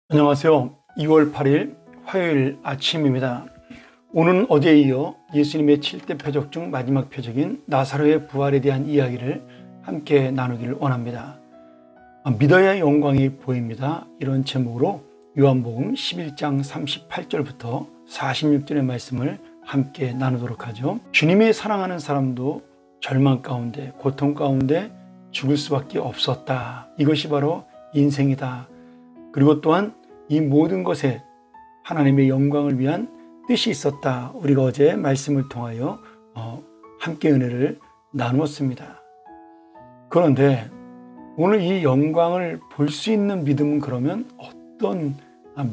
안녕하세요. 2월 8일 화요일 아침입니다. 오늘은 어제에 이어 예수님의 7대 표적 중 마지막 표적인 나사로의 부활에 대한 이야기를 함께 나누기를 원합니다. 믿어야 영광이 보입니다. 이런 제목으로 요한복음 11장 38절부터 46절의 말씀을 함께 나누도록 하죠. 주님이 사랑하는 사람도 절망 가운데, 고통 가운데 죽을 수밖에 없었다. 이것이 바로 인생이다. 그리고 또한 이 모든 것에 하나님의 영광을 위한 뜻이 있었다. 우리가 어제 말씀을 통하여 함께 은혜를 나누었습니다. 그런데 오늘 이 영광을 볼 수 있는 믿음은 그러면 어떤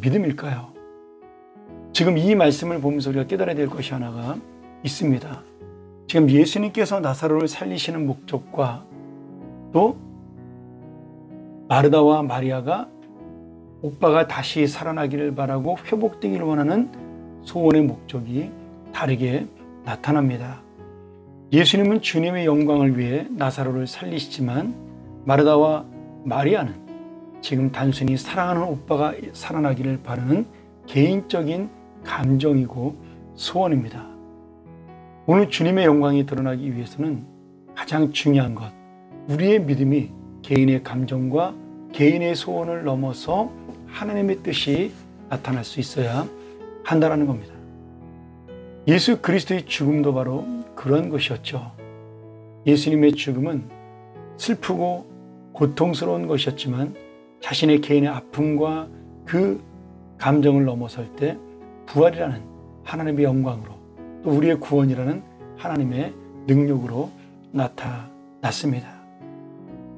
믿음일까요? 지금 이 말씀을 보면서 우리가 깨달아야 될 것이 하나가 있습니다. 지금 예수님께서 나사로를 살리시는 목적과 또 마르다와 마리아가 오빠가 다시 살아나기를 바라고 회복되기를 원하는 소원의 목적이 다르게 나타납니다. 예수님은 주님의 영광을 위해 나사로를 살리시지만 마르다와 마리아는 지금 단순히 사랑하는 오빠가 살아나기를 바라는 개인적인 감정이고 소원입니다. 오늘 주님의 영광이 드러나기 위해서는 가장 중요한 것, 우리의 믿음이 개인의 감정과 개인의 소원을 넘어서 하나님의 뜻이 나타날 수 있어야 한다는 겁니다. 예수 그리스도의 죽음도 바로 그런 것이었죠. 예수님의 죽음은 슬프고 고통스러운 것이었지만 자신의 개인의 아픔과 그 감정을 넘어설 때 부활이라는 하나님의 영광으로 또 우리의 구원이라는 하나님의 능력으로 나타났습니다.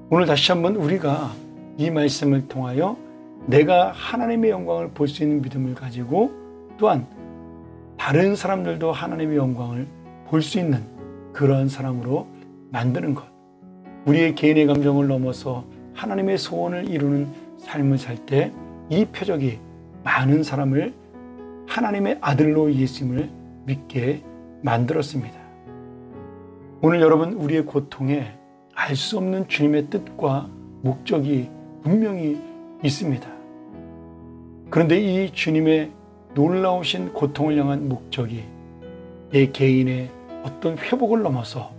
오늘 다시 한번 우리가 이 말씀을 통하여 내가 하나님의 영광을 볼 수 있는 믿음을 가지고 또한 다른 사람들도 하나님의 영광을 볼 수 있는 그런 사람으로 만드는 것, 우리의 개인의 감정을 넘어서 하나님의 소원을 이루는 삶을 살 때 이 표적이 많은 사람을 하나님의 아들로 예수님을 믿게 만들었습니다. 오늘 여러분, 우리의 고통에 알 수 없는 주님의 뜻과 목적이 분명히 있습니다. 그런데 이 주님의 놀라우신 고통을 향한 목적이 내 개인의 어떤 회복을 넘어서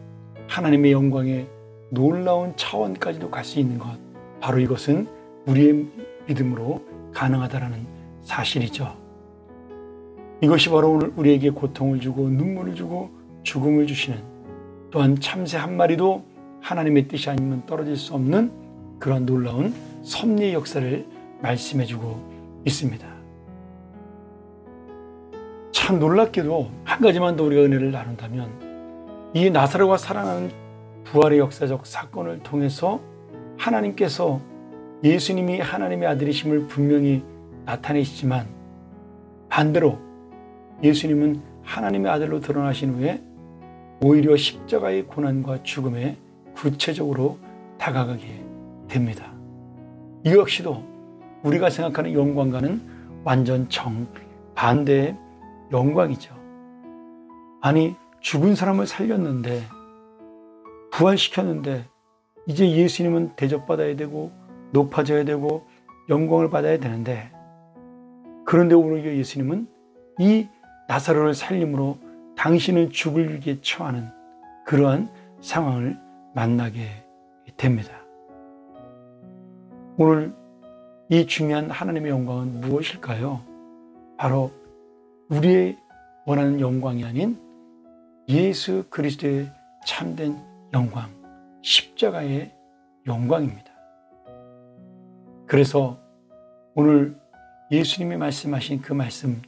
하나님의 영광의 놀라운 차원까지도 갈 수 있는 것, 바로 이것은 우리의 믿음으로 가능하다는 사실이죠. 이것이 바로 오늘 우리에게 고통을 주고 눈물을 주고 죽음을 주시는, 또한 참새 한 마리도 하나님의 뜻이 아니면 떨어질 수 없는 그런 놀라운 섭리의 역사를 말씀해주고 있습니다. 참 놀랍게도 한 가지만 더 우리가 은혜를 나눈다면, 이 나사로가 살아나는 부활의 역사적 사건을 통해서 하나님께서 예수님이 하나님의 아들이심을 분명히 나타내시지만 반대로 예수님은 하나님의 아들로 드러나신 후에 오히려 십자가의 고난과 죽음에 구체적으로 다가가게 됩니다. 이 역시도 우리가 생각하는 영광과는 완전 정반대의 영광이죠. 아니, 죽은 사람을 살렸는데, 부활시켰는데 이제 예수님은 대접받아야 되고 높아져야 되고 영광을 받아야 되는데, 그런데 오히려 예수님은 이 나사로를 살림으로 당신은 죽을 위기에 처하는 그러한 상황을 만나게 됩니다. 오늘 이 중요한 하나님의 영광은 무엇일까요? 바로 우리의 원하는 영광이 아닌 예수 그리스도의 참된 영광, 십자가의 영광입니다. 그래서 오늘 예수님이 말씀하신 그 말씀,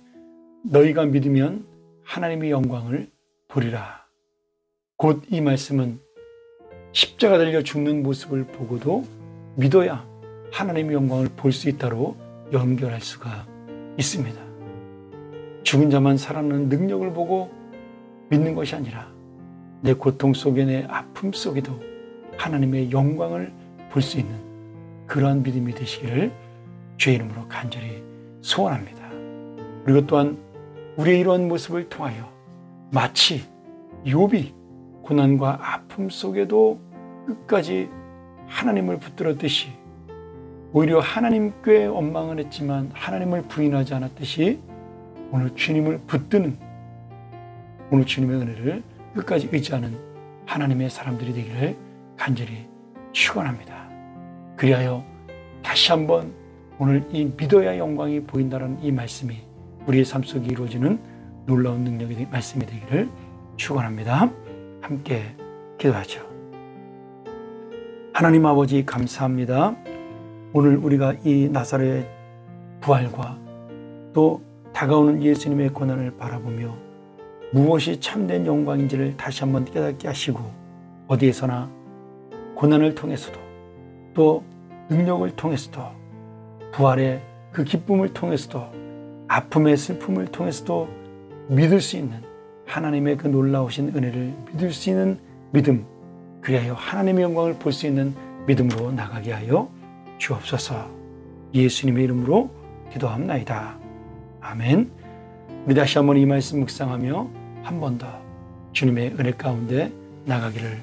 너희가 믿으면 하나님의 영광을 보리라. 곧 이 말씀은 십자가 달려 죽는 모습을 보고도 믿어야 하나님의 영광을 볼 수 있다로 연결할 수가 있습니다. 죽은 자만 살아나는 능력을 보고 믿는 것이 아니라 내 고통 속에, 내 아픔 속에도 하나님의 영광을 볼 수 있는 그러한 믿음이 되시기를 주의 이름으로 간절히 소원합니다. 그리고 또한 우리의 이러한 모습을 통하여 마치 욥이 고난과 아픔 속에도 끝까지 하나님을 붙들었듯이 오히려 하나님께 원망을 했지만 하나님을 부인하지 않았듯이 오늘 주님을 붙드는, 오늘 주님의 은혜를 끝까지 의지하는 하나님의 사람들이 되기를 간절히 축원합니다. 그리하여 다시 한번 오늘 이 믿어야 영광이 보인다는 이 말씀이 우리의 삶 속에 이루어지는 놀라운 능력의 말씀이 되기를 축원합니다. 함께 기도하죠. 하나님 아버지 감사합니다. 오늘 우리가 이 나사렛의 부활과 또 다가오는 예수님의 고난을 바라보며 무엇이 참된 영광인지를 다시 한번 깨닫게 하시고, 어디에서나 고난을 통해서도 또 능력을 통해서도 부활의 그 기쁨을 통해서도 아픔의 슬픔을 통해서도 믿을 수 있는 하나님의 그 놀라우신 은혜를 믿을 수 있는 믿음, 그리하여 하나님의 영광을 볼 수 있는 믿음으로 나가게 하여 주옵소서. 예수님의 이름으로 기도합나이다. 아멘. 우리 다시 한번 이 말씀 묵상하며 한 번 더 주님의 은혜 가운데 나가기를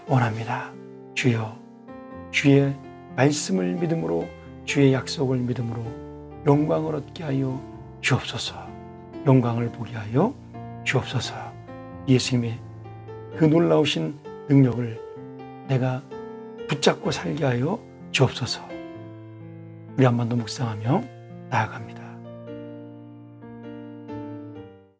원합니다. 주여, 주의 말씀을 믿음으로, 주의 약속을 믿음으로 영광을 얻게 하여 주옵소서. 영광을 보게 하여 주옵소서. 예수님의 그 놀라우신 능력을 내가 붙잡고 살게 하여 주옵소서. 우리 한 번 더 묵상하며 나아갑니다.